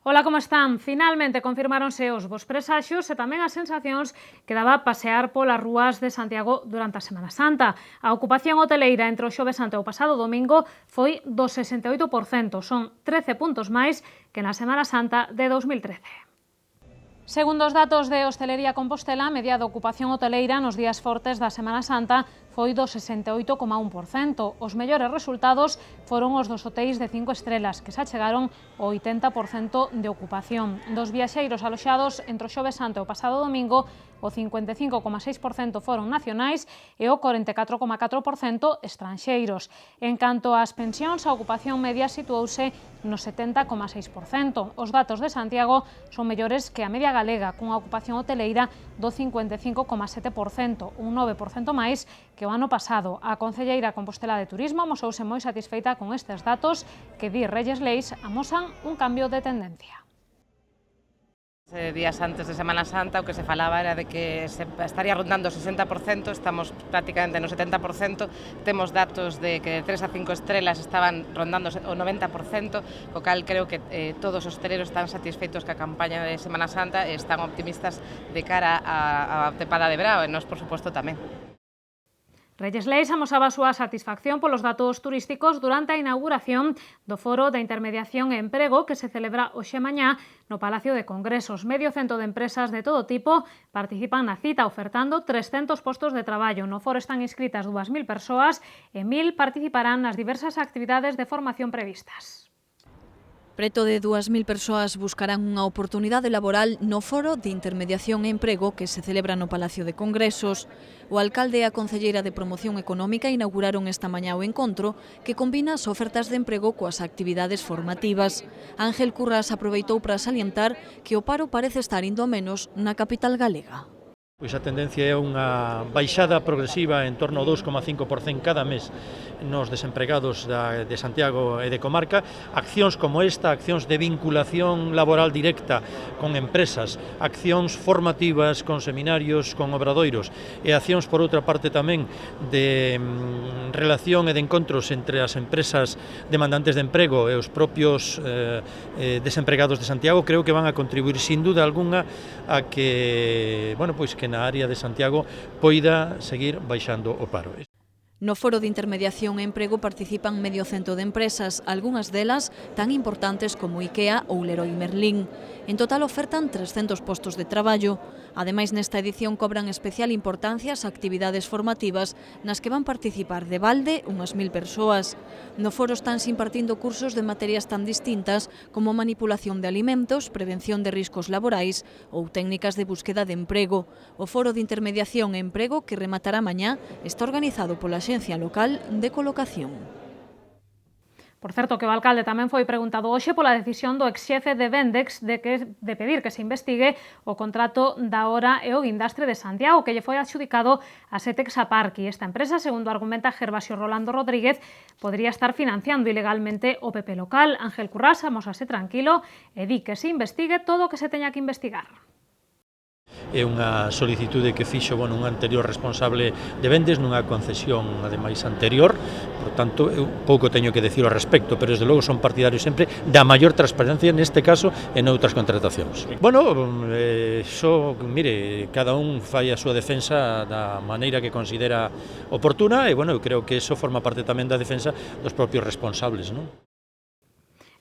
Ola, como están? Finalmente confirmáronse os bos presaxios e tamén as sensacións que daba pasear polas rúas de Santiago durante a Semana Santa. A ocupación hoteleira entre o Xoves Santo e o pasado domingo foi do 68%, son 13 puntos máis que na Semana Santa de 2013. Segundo os datos de Hostelería Compostela, a media de ocupación hoteleira nos días fortes da Semana Santa foi do 68,1%. Os mellores resultados foron os dos hotéis de 5 estrelas, que se achegaron ao 80% de ocupación. Dos viaxeiros aloxados entre o Xoves Santo e o pasado domingo, o 55,6% foron nacionais e o 44,4% estranxeiros. En canto ás pensións, a ocupación media situouse no 70,6%. Os datos de Santiago son mellores que a media galega, cunha ocupación hoteleira do 55,7%, un 9% máis que o ano pasado. A concelleira Compostela de Turismo amosouse moi satisfeita con estes datos que, di Reyes Leis, amosan un cambio de tendencia. Días antes de Semana Santa o que se falaba era de que se estaría rondando o 60%, estamos prácticamente no 70%, temos datos de que de 3 a 5 estrelas estaban rondando o 90%, co cal creo que todos os hosteleros están satisfeitos ca campaña de Semana Santa e están optimistas de cara á tempada de verao e nós, por suposto, tamén. Reyes Leis amosaba a súa satisfacción polos datos turísticos durante a inauguración do Foro de Intermediación e Emprego que se celebra hoxe mañá no Palacio de Congresos. Medio cento de empresas de todo tipo participan na cita ofertando 300 postos de traballo. No foro están inscritas 2.000 persoas e 1.000 participarán nas diversas actividades de formación previstas. Preto de 2.000 persoas buscarán unha oportunidade laboral no Foro de Intermediación e Emprego que se celebra no Palacio de Congresos. O alcalde e a concelleira de Promoción Económica inauguraron esta mañá o encontro que combina as ofertas de emprego coas actividades formativas. Ángel Curras aproveitou para salientar que o paro parece estar indo a menos na capital galega. Pois a tendencia é unha baixada progresiva en torno ao 2,5% cada mes nos desempregados de Santiago e de comarca. Accións como esta, accións de vinculación laboral directa con empresas, accións formativas con seminarios, con obradoiros e accións, por outra parte, tamén de relación e de encontros entre as empresas demandantes de emprego e os propios desempregados de Santiago, creo que van a contribuir sin duda alguna a que, que na área de Santiago poida seguir baixando o paro. No Foro de Intermediación e Emprego participan medio cento de empresas, algunhas delas tan importantes como IKEA ou Leroy Merlin. En total ofertan 300 postos de traballo. Ademais, nesta edición cobran especial importancia as actividades formativas nas que van participar de balde unhas 1.000 persoas. No foro estánse impartindo cursos de materias tan distintas como manipulación de alimentos, prevención de riscos laborais ou técnicas de búsqueda de emprego. O Foro de Intermediación e Emprego, que rematará mañá, está organizado pola Axencia Local de Colocación. Por certo, que o alcalde tamén foi preguntado hoxe pola decisión do exxefe de Vendex de pedir que se investigue o contrato da Hora e o Guindastre de Santiago, que lle foi adxudicado a Setex Aparqui. Esta empresa, segundo argumenta Gervasio Rolando Rodríguez, podría estar financiando ilegalmente o PP local. Ángel Curras amosase tranquilo e di que se investigue todo o que se teña que investigar. É unha solicitude que fixo un anterior responsable de Vendes nunha concesión, ademais, anterior. Por tanto, eu pouco teño que decir ao respecto, pero desde logo son partidarios sempre da maior transparencia neste caso e noutras contratacións. Mire, cada un fai a súa defensa da maneira que considera oportuna e, eu creo que eso forma parte tamén da defensa dos propios responsables, non?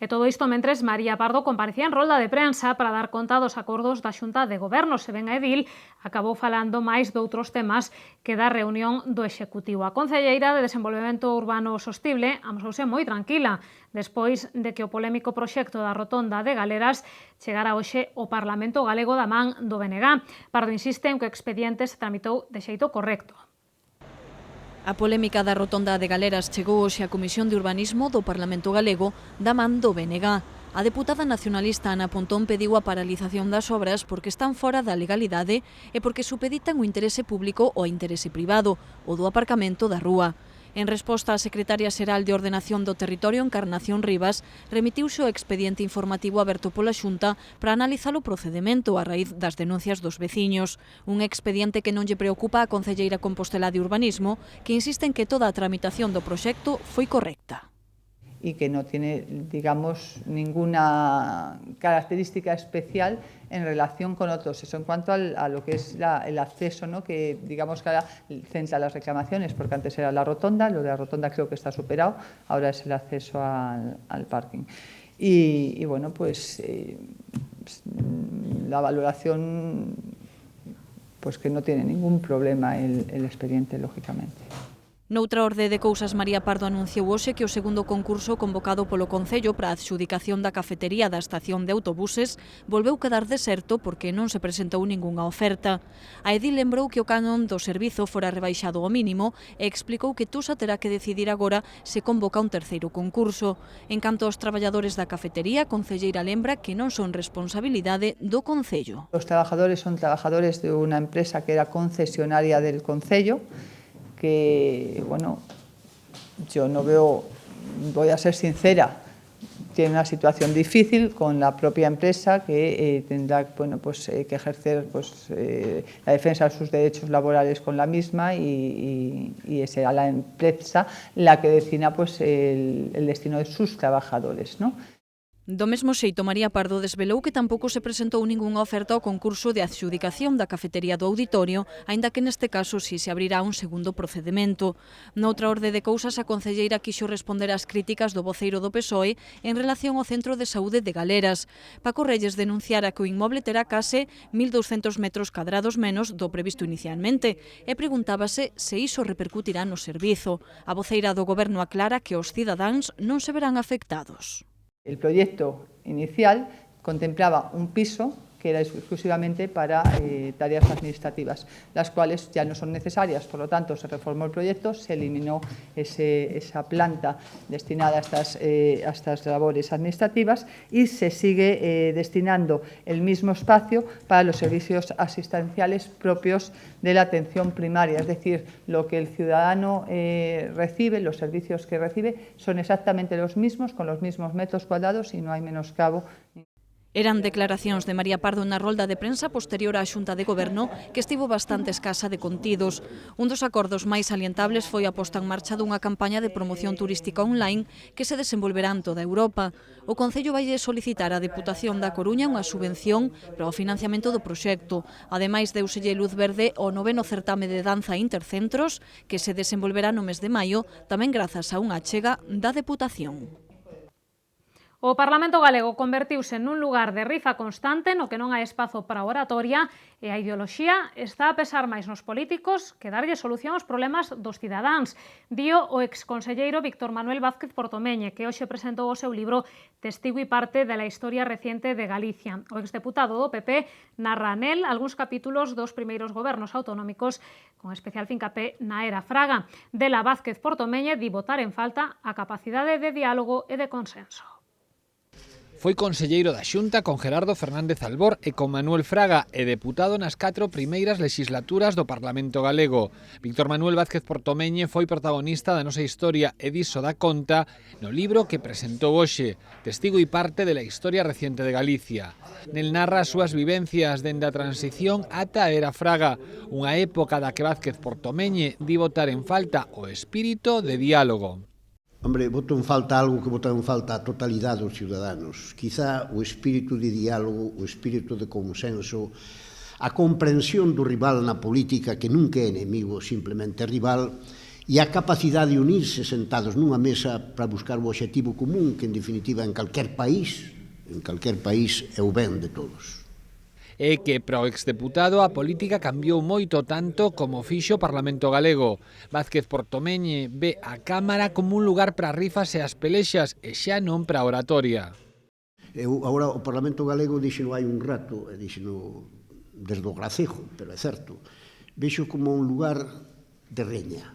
E todo isto mentres María Pardo comparecía en rolda de prensa para dar conta dos acordos da Xunta de Goberno. Se ben a edil, acabou falando máis doutros temas que da reunión do Executivo. A concelleira de Desenvolvemento Urbano Sostible amosouse moi tranquila despois de que o polémico proxecto da rotonda de Galeras chegara hoxe ao Parlamento Galego da man do BNG. Pardo insiste en que o expediente se tramitou de xeito correcto. A polémica da rotonda de Galeras chegou hoxe á Comisión de Urbanismo do Parlamento Galego da man do BNG. A deputada nacionalista Ana Pontón pediu a paralización das obras porque están fora da legalidade e porque supeditan o interese público ao interese privado, o do aparcamento da rúa. En resposta, a secretaria xeral de Ordenación do Territorio, Encarnación Rivas, remitiuse o expediente informativo aberto pola Xunta para analizar o procedemento a raíz das denuncias dos veciños. Un expediente que non lle preocupa a concelleira compostelá de Urbanismo, que insiste en que toda a tramitación do proxecto foi correcta. y que no tiene, digamos, ninguna característica especial en relación con otros. Eso en cuanto a lo que es el acceso, ¿no? Que digamos que ahora centra las reclamaciones, porque antes era la rotonda, lo de la rotonda creo que está superado, ahora es el acceso al parking. Y bueno, pues la valoración, pues que no tiene ningún problema el expediente, lógicamente. Noutra orde de cousas, María Pardo anunciou hoxe que o segundo concurso convocado polo Concello para a adxudicación da cafetería da estación de autobuses volveu quedar deserto porque non se presentou ningunha oferta. A edil lembrou que o canon do servizo fora rebaixado ao mínimo e explicou que Tusa terá que decidir agora se convoca un terceiro concurso. En canto aos traballadores da cafetería, a concelleira lembra que non son responsabilidade do Concello. Os trabajadores son trabajadores de unha empresa que era concesionaria del Concello, que, bueno, yo no veo, voy a ser sincera, tiene una situación difícil con la propia empresa que tendrá, bueno, pues, que ejercer, pues, la defensa de sus derechos laborales con la misma y será la empresa la que decida, pues, el destino de sus trabajadores, ¿no? Do mesmo xeito, María Pardo desvelou que tampouco se presentou ningunha oferta ao concurso de adxudicación da cafetería do auditorio, aínda que neste caso si se abrirá un segundo procedimento. Noutra orde de cousas, a concelleira quixo responder ás críticas do voceiro do PSOE en relación ao Centro de Saúde de Galeras. Paco Reyes denunciara que o inmoble terá case 1.200 metros cadrados menos do previsto inicialmente e preguntábase se iso repercutirá no servizo. A voceira do Goberno aclara que os cidadáns non se verán afectados. El proyecto inicial contemplaba un piso que era exclusivamente para tareas administrativas, las cuales ya no son necesarias, por lo tanto se reformó el proyecto, se eliminó esa planta destinada a estas labores administrativas y se sigue destinando el mismo espacio para los servicios asistenciales propios de la atención primaria, es decir, lo que el ciudadano recibe, los servicios que recibe son exactamente los mismos, con los mismos metros cuadrados y no hay menoscabo. Eran declaracións de María Pardo na rolda de prensa posterior á Xunta de Goberno, que estivo bastante escasa de contidos. Un dos acordos máis salientables foi a posta en marcha dunha campaña de promoción turística online que se desenvolverá en toda Europa. O Concello vai solicitar á Deputación da Coruña unha subvención para o financiamento do proxecto. Ademais, deuselle luz verde ao 9º certame de danza Intercentros, que se desenvolverá no mes de maio, tamén grazas a unha achega da Deputación. O Parlamento galego convertiuse nun lugar de rifa constante no que non hai espazo para a oratoria e a ideoloxía está a pesar máis nos políticos que darlle solución aos problemas dos cidadáns. Dio o exconselleiro Víctor Manuel Vázquez Portomeñe, que hoxe presentou o seu libro Testigo y parte de la historia reciente de Galicia. O exdeputado do PP narra nel algúns capítulos dos primeiros gobernos autonómicos con especial fincapé na era Fraga. Dela Vázquez Portomeñe di botar en falta a capacidade de diálogo e de consenso. Foi conselleiro da Xunta con Gerardo Fernández Albor e con Manuel Fraga e deputado nas 4 primeiras legislaturas do Parlamento galego. Víctor Manuel Vázquez Portomeñe foi protagonista da nosa historia e diso dá conta no libro que presentou hoxe, Testigo y parte de la historia reciente de Galicia. Nel narra as súas vivencias dende a transición ata a era Fraga, unha época da que Vázquez Portomeñe di botar en falta o espírito de diálogo. Hombre, boto en falta algo que botan en falta a totalidade dos ciudadanos. Quizá o espírito de diálogo, o espírito de consenso, a comprensión do rival na política que nunca é enemigo, simplemente rival, e a capacidade de unirse sentados nunha mesa para buscar o obxectivo común que, en definitiva, en calquer país é o ben de todos. É que para o exdeputado a política cambiou moito tanto como fixo o Parlamento galego. Vázquez Portomeñe ve a Cámara como un lugar para rifas e as pelexas e xa non para a oratoria. Agora o Parlamento galego dixeno hai un rato, e dixeno desde o gracejo, pero é certo, vexo como un lugar de reña.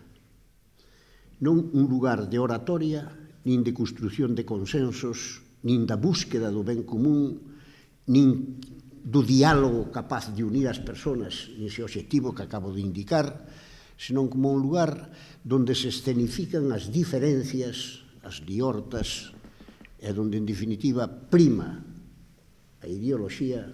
Non un lugar de oratoria, nin de construción de consensos, nin da búsqueda do ben común, nin do diálogo capaz de unir as persoas nese obxectivo que acabo de indicar, senón como un lugar donde se escenifican as diferencias, as liortas, e donde, en definitiva, prima a ideoloxía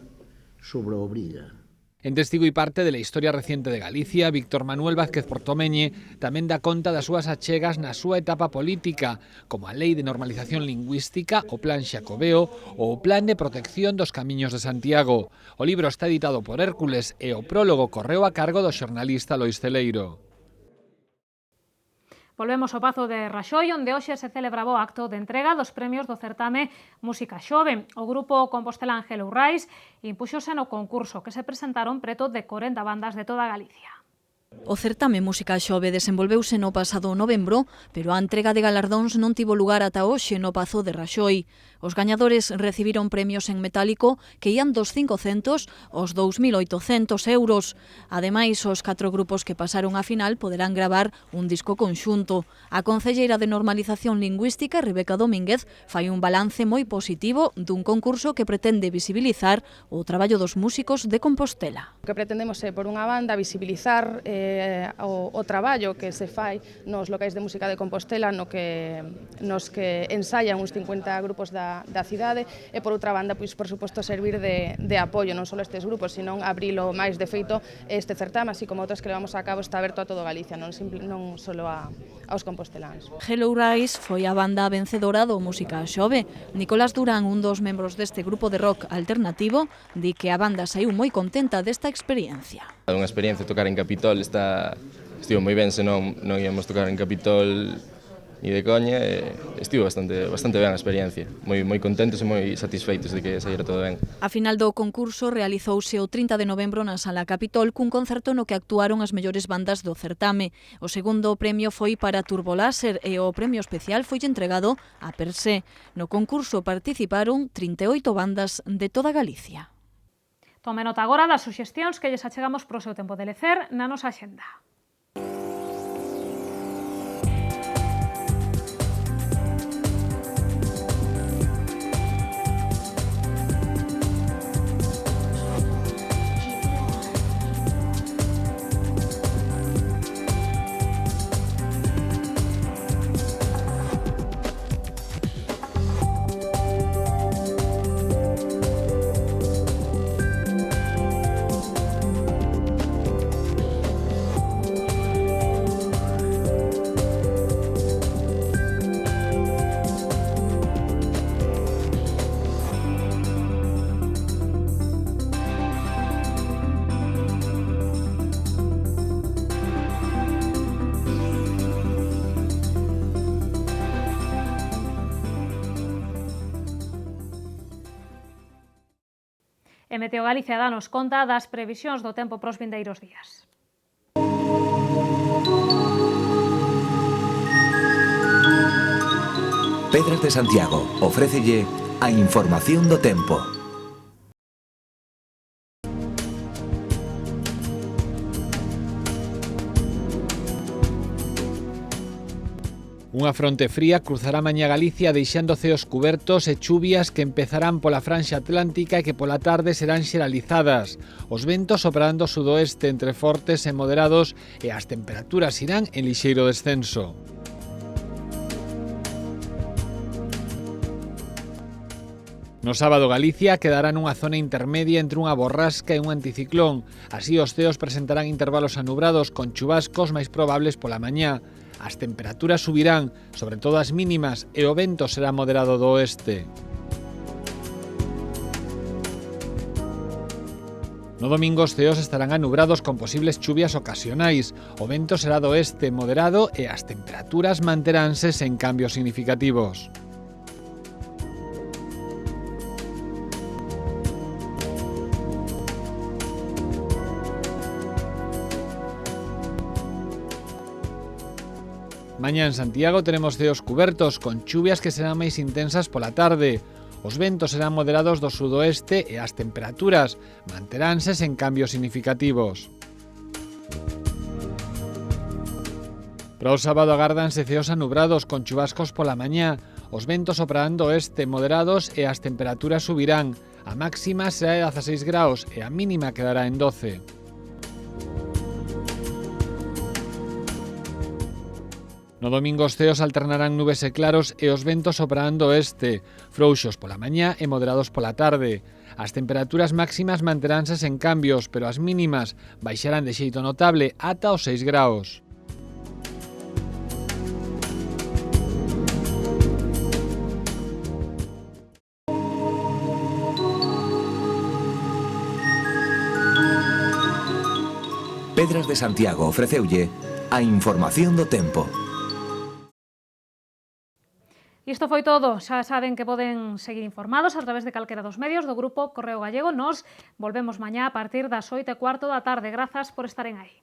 sobre a obriga. En Testigo y parte de la historia reciente de Galicia, Víctor Manuel Vázquez Portomeñe tamén dá conta das súas achegas na súa etapa política, como a Lei de Normalización Lingüística, o Plan Xacobeo ou o Plan de Protección dos Camiños de Santiago. O libro está editado por Hércules e o prólogo correu a cargo do xornalista Lois Celeiro. Volvemos ao Pazo de Raxoi, onde hoxe se celebraba o acto de entrega dos premios do certame Música Xove. O grupo compostelán Hello Rise impúxose no concurso, que se presentaron preto de 40 bandas de toda Galicia. O certame Música Xove desenvolveuse no pasado novembro, pero a entrega de galardóns non tivo lugar ata hoxe no Pazo de Raxoi. Os gañadores recibiron premios en metálico que ían dos 500 aos 2.800 euros. Ademais, os 4 grupos que pasaron a final poderán gravar un disco conxunto. A concelleira de Normalización Lingüística, Rebeca Domínguez, fai un balance moi positivo dun concurso que pretende visibilizar o traballo dos músicos de Compostela. O que pretendemos é, por unha banda, visibilizar o traballo que se fai nos locais de música de Compostela nos que ensayan uns 50 grupos da cidade e, por outra banda, pois, por suposto, servir de apoio non só a estes grupos, sino abrilo máis de feito este certame, así como outros que levamos a cabo, está aberto a todo Galicia, non só aos composteláns. Hello Rise foi a banda vencedora do Música Xove. Nicolás Durán, un dos membros deste grupo de rock alternativo, di que a banda saiu moi contenta desta experiencia. É unha experiencia tocar en Capitol, estivo moi ben, se non íamos tocar en Capitol ni de coña, estivo bastante ben a experiencia. Moi contentos e moi satisfeitos de que saíra todo ben. A final do concurso realizouse o 30 de novembro na Sala Capitol cun concerto no que actuaron as mellores bandas do certame. O segundo premio foi para Turboláser e o premio especial foi entregado a Per Se. No concurso participaron 38 bandas de toda Galicia. Tome nota agora das suxestións que lles achegamos pro seu tempo de lecer na nosa axenda. E Meteo Galicia danos conta das previsións do tempo pros vindeiros días. Pedras de Santiago ofrécelle a información do tempo. Unha fronte fría cruzará mañá Galicia deixando ceos cubertos e chuvias que empezarán pola franxa atlántica e que pola tarde serán xeralizadas. Os ventos soprarán do sudoeste entre fortes e moderados e as temperaturas irán en lixeiro descenso. No sábado Galicia quedará nunha zona intermedia entre unha borrasca e un anticiclón. Así os ceos presentarán intervalos anubrados con chubascos máis probables pola mañá. As temperaturas subirán, sobre todo as mínimas, e o vento será moderado do oeste. No domingo os ceos estarán anubrados con posibles chuvias ocasionais. O vento será do oeste moderado e as temperaturas manteránse sen cambios significativos. Mañá en Santiago teremos ceos cubertos con chuvias que serán máis intensas pola tarde. Os ventos serán moderados do sudoeste e as temperaturas manteránse sen cambios significativos. Para o sábado agárdanse ceos anubrados con chubascos pola mañá. Os ventos soprarán do oeste moderados e as temperaturas subirán. A máxima será de 16 graus e a mínima quedará en 12. No domingo os ceos alternarán nubes e claros e os ventos soprarán do oeste, frouxos pola mañá e moderados pola tarde. As temperaturas máximas manteránse sen cambios, pero as mínimas baixarán de xeito notable ata os 6 graos. Pedras de Santiago ofreceulle a información do tempo. Isto foi todo. Xa saben que poden seguir informados a través de calquera dos medios do Grupo Correo Gallego. Nos volvemos mañá a partir das 8:15 da tarde. Grazas por estaren aí.